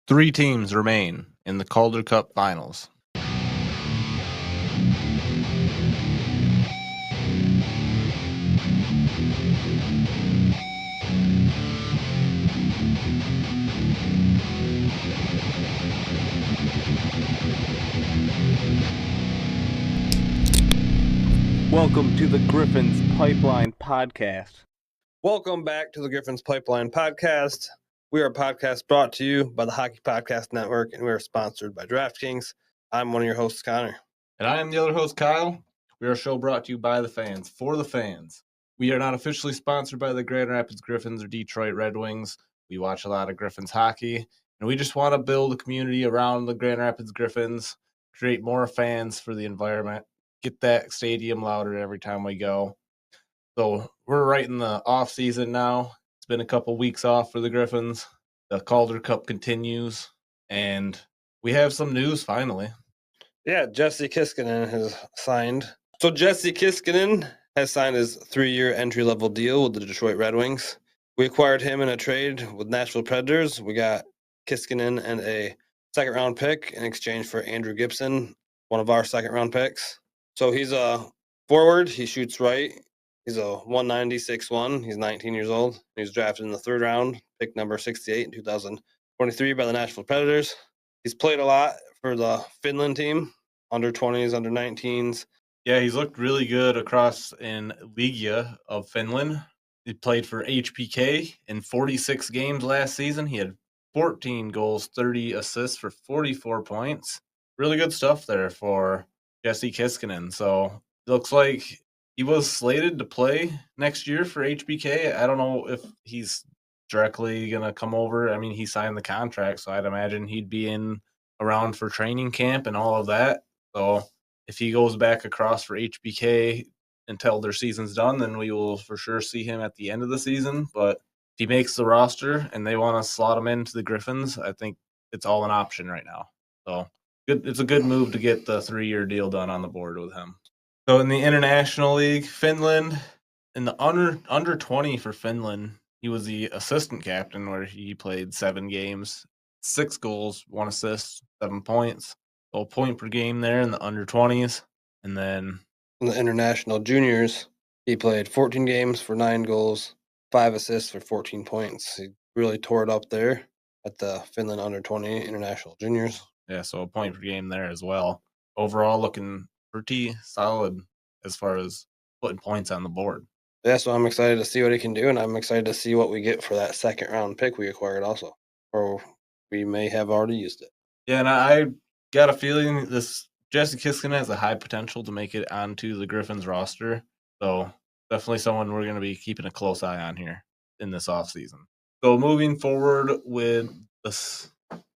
Three teams remain in the Calder Cup finals. Welcome to the Griffins Pipeline Podcast. Welcome back to the Griffins Pipeline Podcast. We are a podcast brought to you by the Hockey Podcast Network, and we are sponsored by DraftKings. I'm one of your hosts, Connor. And I am the other host, Kyle. We are a show brought to you by the fans, for the fans. We are not officially sponsored by the Grand Rapids Griffins or Detroit Red Wings. We watch a lot of Griffins hockey, and we just want to build a community around the Grand Rapids Griffins, create more fans for the environment, get that stadium louder every time we go. So we're right in the off season now. It's been a couple weeks off for the Griffins. The Calder Cup continues, and we have some news finally. Yeah, Jesse Kiiskinen has signed. So Jesse Kiiskinen has signed his 3-year entry-level deal with the Detroit Red Wings. We acquired him in a trade with Nashville Predators. We got Kiiskinen and a second-round pick in exchange for Andrew Gibson, one of our second-round picks. So he's a forward. He shoots right. He's a 190, 6'1". He's 19 years old. He was drafted in the third round, pick number 68 in 2023 by the Nashville Predators. He's played a lot for the Finland team, under 20s, under 19s. Yeah, he's looked really good across in Liiga of Finland. He played for HPK in 46 games last season. He had 14 goals, 30 assists for 44 points. Really good stuff there for Jesse Kiiskinen. So it looks like he was slated to play next year for HBK. I don't know if he's directly going to come over. I mean, he signed the contract, so I'd imagine he'd be in around for training camp and all of that. So if he goes back across for HBK until their season's done, then we will for sure see him at the end of the season. But if he makes the roster and they want to slot him into the Griffins, I think it's all an option right now. So it's a good move to get the 3-year deal done on the board with him. So in the International League, Finland, in the under 20 for Finland, he was the assistant captain where he played 7 games, 6 goals, 1 assist, 7 points. So a point per game there in the under 20s. And then in the International Juniors, he played 14 games for 9 goals, 5 assists for 14 points. He really tore it up there at the Finland under 20 International Juniors. Yeah, so a point per game there as well. Overall, looking pretty solid as far as putting points on the board. Yeah, so I'm excited to see what he can do, and I'm excited to see what we get for that second-round pick we acquired also. Or we may have already used it. Yeah, and I got a feeling this Jesse Kiiskinen has a high potential to make it onto the Griffins roster. So definitely someone we're going to be keeping a close eye on here in this offseason. So moving forward with this,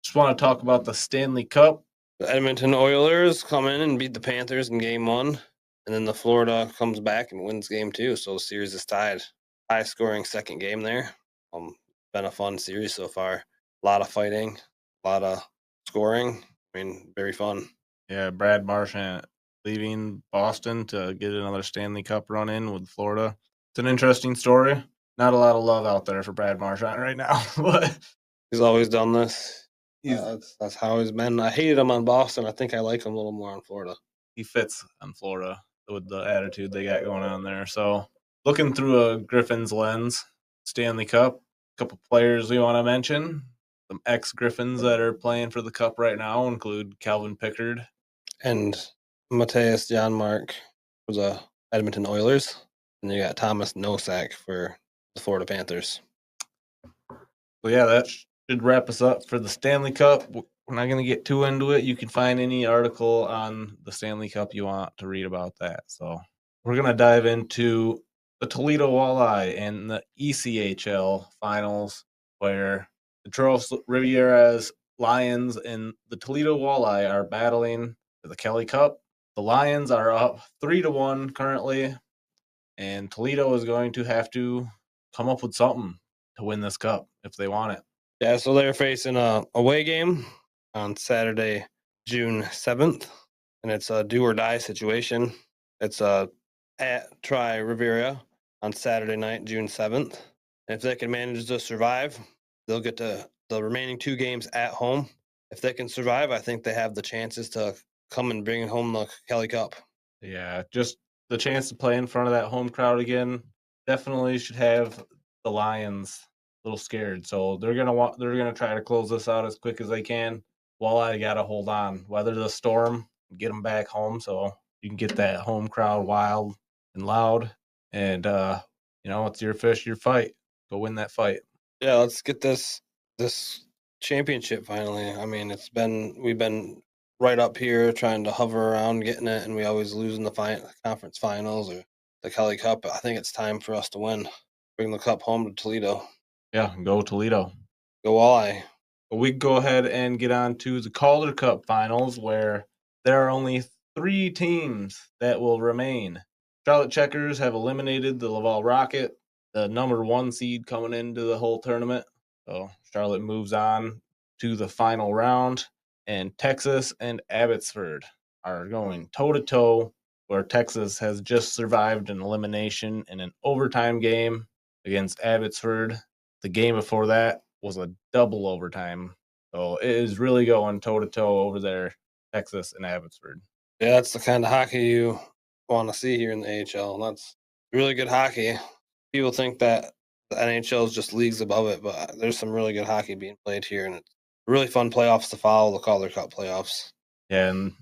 just want to talk about the Stanley Cup. The Edmonton Oilers come in and beat the Panthers in Game 1, and then the Florida comes back and wins Game 2, so the series is tied. High-scoring second game there. Been a fun series so far. A lot of fighting, a lot of scoring. I mean, very fun. Yeah, Brad Marchand leaving Boston to get another Stanley Cup run in with Florida. It's an interesting story. Not a lot of love out there for Brad Marchand right now, but he's always done this. That's how he's been. I hated him on Boston. I think I like him a little more on Florida. He fits on Florida with the attitude they got going on there. So looking through a Griffins lens, Stanley Cup, a couple players we want to mention. Some ex-Griffins that are playing for the Cup right now include Calvin Pickard. And Matthias Janmark for the Edmonton Oilers. And you got Thomas Nosak for the Florida Panthers. So yeah, that should wrap us up for the Stanley Cup. We're not going to get too into it. You can find any article on the Stanley Cup you want to read about that. So we're going to dive into the Toledo Walleye and the ECHL finals, where the Charles Riviera's Lions and the Toledo Walleye are battling for the Kelly Cup. The Lions are up 3-1 currently, and Toledo is going to have to come up with something to win this cup if they want it. Yeah, so they're facing a away game on Saturday, June 7th, and it's a do-or-die situation. It's at Tri-Riviera on Saturday night, June 7th. And if they can manage to survive, they'll get to the remaining 2 games at home. If they can survive, I think they have the chances to come and bring home the Kelly Cup. Yeah, just the chance to play in front of that home crowd again definitely should have the Lions a little scared. So they're gonna try to close this out as quick as they can. Walleye got to hold on, weather the storm, get them back home so you can get that home crowd wild and loud. And it's your fish, your fight. Go win that fight. Yeah, let's get this championship finally. I mean, we've been right up here trying to hover around getting it, and we always lose in the conference finals or the Kelly Cup. I think it's time for us to win. Bring the cup home to Toledo. Yeah, go Toledo. Go Walleye. We go ahead and get on to the Calder Cup finals, where there are only 3 teams that will remain. Charlotte Checkers have eliminated the Laval Rocket, the number 1 seed coming into the whole tournament. So Charlotte moves on to the final round, and Texas and Abbotsford are going toe-to-toe, where Texas has just survived an elimination in an overtime game against Abbotsford. The game before that was a double overtime. So it is really going toe-to-toe over there, Texas and Abbotsford. Yeah, that's the kind of hockey you want to see here in the AHL. And that's really good hockey. People think that the NHL is just leagues above it, but there's some really good hockey being played here, and it's really fun playoffs to follow, the Calder Cup playoffs. Yeah, and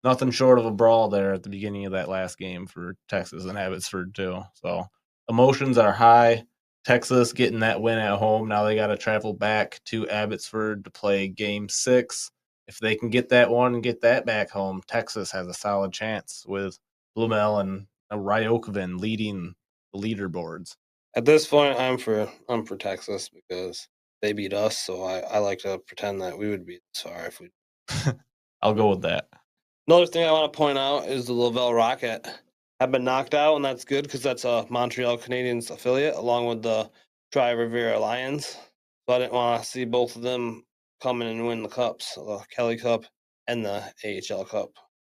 nothing short of a brawl there at the beginning of that last game for Texas and Abbotsford too. So emotions are high. Texas getting that win at home. Now they got to travel back to Abbotsford to play Game 6. If they can get that one and get that back home, Texas has a solid chance with Blumel and Ryokovan leading the leaderboards. At this point, I'm for Texas because they beat us, so I like to pretend that we would be this far if we. I'll go with that. Another thing I want to point out is the Laval Rocket have been knocked out, and that's good because that's a Montreal Canadiens affiliate, along with the Tri-Riviera Lions. So I didn't want to see both of them come in and win the cups, the Kelly Cup and the AHL Cup,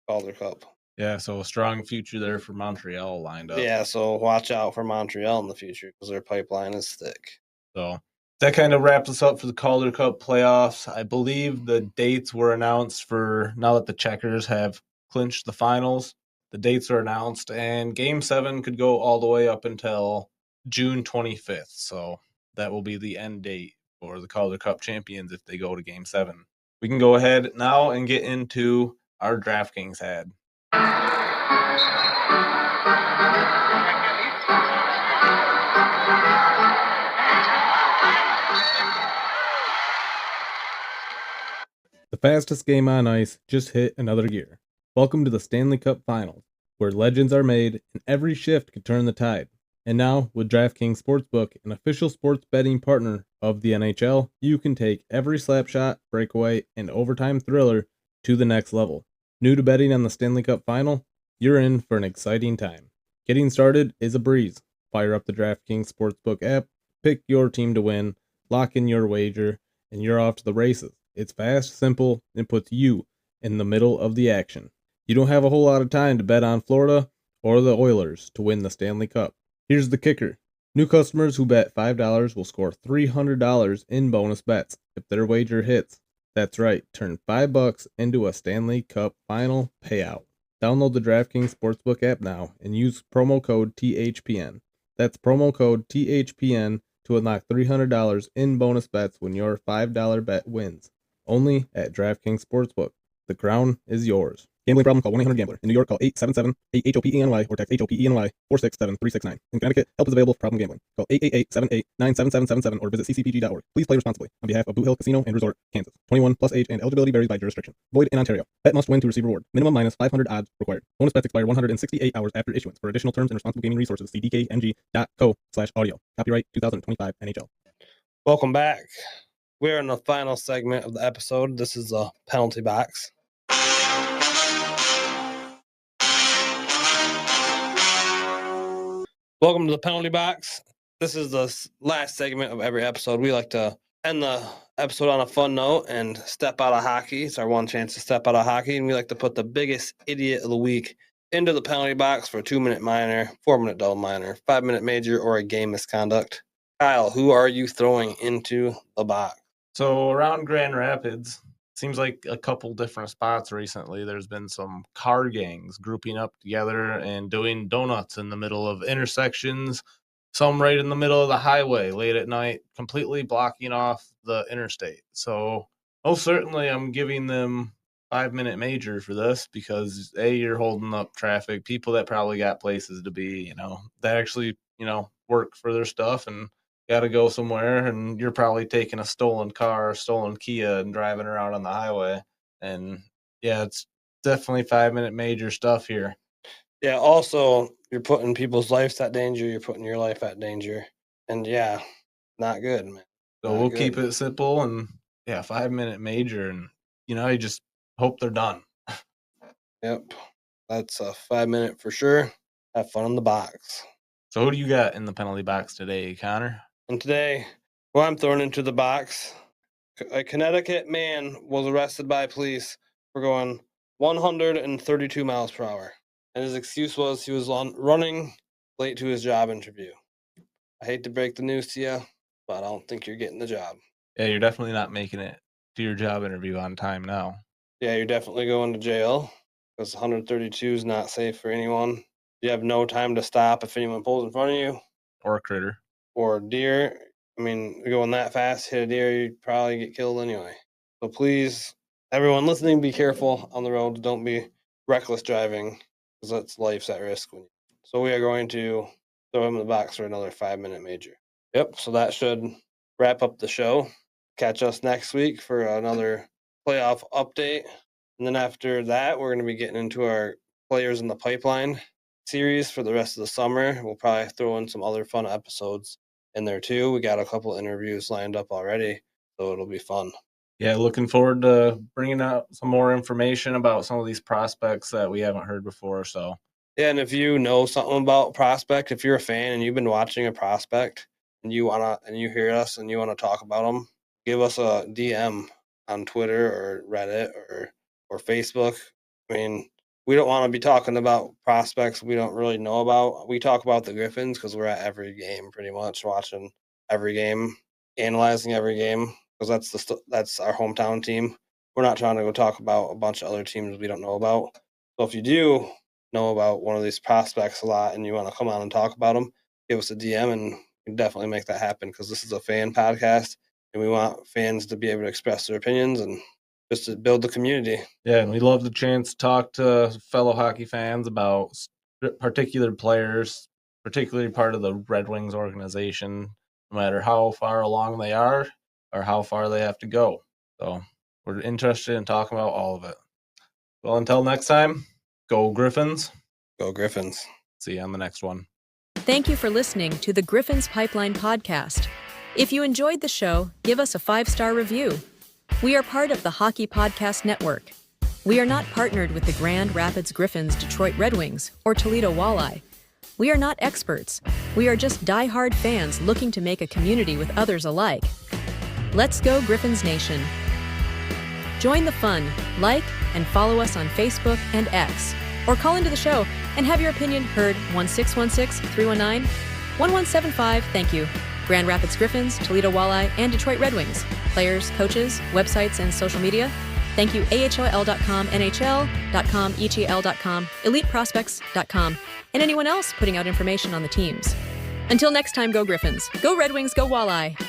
Calder Cup. Yeah, so a strong future there for Montreal lined up. Yeah, so watch out for Montreal in the future because their pipeline is thick. So that kind of wraps us up for the Calder Cup playoffs. I believe the dates were announced for now that the Checkers have clinched the finals. The dates are announced, and Game 7 could go all the way up until June 25th. So that will be the end date for the Calder Cup champions if they go to Game 7. We can go ahead now and get into our DraftKings ad. The fastest game on ice just hit another gear. Welcome to the Stanley Cup Finals, where legends are made and every shift can turn the tide. And now, with DraftKings Sportsbook, an official sports betting partner of the NHL, you can take every slap shot, breakaway, and overtime thriller to the next level. New to betting on the Stanley Cup Final? You're in for an exciting time. Getting started is a breeze. Fire up the DraftKings Sportsbook app, pick your team to win, lock in your wager, and you're off to the races. It's fast, simple, and puts you in the middle of the action. You don't have a whole lot of time to bet on Florida or the Oilers to win the Stanley Cup. Here's the kicker. New customers who bet $5 will score $300 in bonus bets if their wager hits. That's right, turn $5 into a Stanley Cup final payout. Download the DraftKings Sportsbook app now and use promo code THPN. That's promo code THPN to unlock $300 in bonus bets when your $5 bet wins. Only at DraftKings Sportsbook. The crown is yours. Gambling problem? Call 1-800-GAMBLER. In New York, call 877-8-HOPENY or text HOPENY 467-369. In Connecticut, help is available for problem gambling. Call 888-78-97777 or visit ccpg.org. Please play responsibly. On behalf of Boot Hill Casino and Resort, Kansas. 21 plus age and eligibility varies by jurisdiction. Void in Ontario. Bet must win to receive reward. Minimum minus 500 odds required. Bonus bets expire 168 hours after issuance. For additional terms and responsible gaming resources, see dkng.co/audio. Copyright 2025 NHL. Welcome back. We're in the final segment of the episode. This is the penalty box. Welcome to the penalty box. This is the last segment of every episode. We like to end the episode on a fun note and step out of hockey. It's our one chance to step out of hockey, and we like to put the biggest idiot of the week into the penalty box for a 2-minute minor, 4-minute double minor, 5-minute major, or a game misconduct. Kyle, who are you throwing into the box? So around Grand Rapids, seems like a couple different spots recently. There's been some car gangs grouping up together and doing donuts in the middle of intersections, some right in the middle of the highway late at night, completely blocking off the interstate. So most certainly I'm giving them 5-minute major for this because A, you're holding up traffic, people that probably got places to be, that actually, work for their stuff and got to go somewhere, and you're probably taking a stolen car, stolen Kia, and driving around on the highway. And yeah, it's definitely 5-minute major stuff here. Yeah, also, you're putting people's lives at danger. You're putting your life at danger. And yeah, not good, man. So we'll keep it simple and 5-minute major, and you just hope they're done. Yep, that's a 5-minute for sure. Have fun in the box. So who do you got in the penalty box today, Connor? And today, who I'm thrown into the box, a Connecticut man was arrested by police for going 132 miles per hour. And his excuse was he was running late to his job interview. I hate to break the news to you, but I don't think you're getting the job. Yeah, you're definitely not making it to your job interview on time now. Yeah, you're definitely going to jail because 132 is not safe for anyone. You have no time to stop if anyone pulls in front of you. Or a critter. Or deer. I mean, going that fast, hit a deer, you'd probably get killed anyway. So please, everyone listening, be careful on the road. Don't be reckless driving because that's life's at risk. So we are going to throw him in the box for another 5-minute major. Yep, so that should wrap up the show. Catch us next week for another playoff update. And then after that, we're going to be getting into our Players in the Pipeline series for the rest of the summer. We'll probably throw in some other fun episodes in there too. We got a couple interviews lined up already, so it'll be fun. Yeah, looking forward to bringing out some more information about some of these prospects that we haven't heard before. So yeah, and if you know something about prospect, if you're a fan and you've been watching a prospect and you hear us and you want to talk about them, give us a DM on Twitter or Reddit or Facebook. I mean, we don't want to be talking about prospects we don't really know about. We talk about the Griffins because we're at every game pretty much, watching every game, analyzing every game because that's our hometown team. We're not trying to go talk about a bunch of other teams we don't know about. So if you do know about one of these prospects a lot and you want to come on and talk about them, give us a DM and we can definitely make that happen because this is a fan podcast and we want fans to be able to express their opinions and just to build the community. Yeah, and we love the chance to talk to fellow hockey fans about particular players, particularly part of the Red Wings organization, no matter how far along they are or how far they have to go. So we're interested in talking about all of it. Well, until next time, go Griffins. Go Griffins. See you on the next one. Thank you for listening to the Griffins Pipeline podcast. If you enjoyed the show, give us a 5-star review. We are part of the Hockey Podcast Network. We are not partnered with the Grand Rapids Griffins, Detroit Red Wings, or Toledo Walleye. We are not experts. We are just die-hard fans looking to make a community with others alike. Let's go Griffins Nation. Join the fun, like, and follow us on Facebook and X, or call into the show and have your opinion heard 1-616-319-1175. Thank you. Grand Rapids Griffins, Toledo Walleye, and Detroit Red Wings. Players, coaches, websites, and social media. Thank you AHL.com, NHL.com, ETL.com, EliteProspects.com, and anyone else putting out information on the teams. Until next time, go Griffins. Go Red Wings, go Walleye.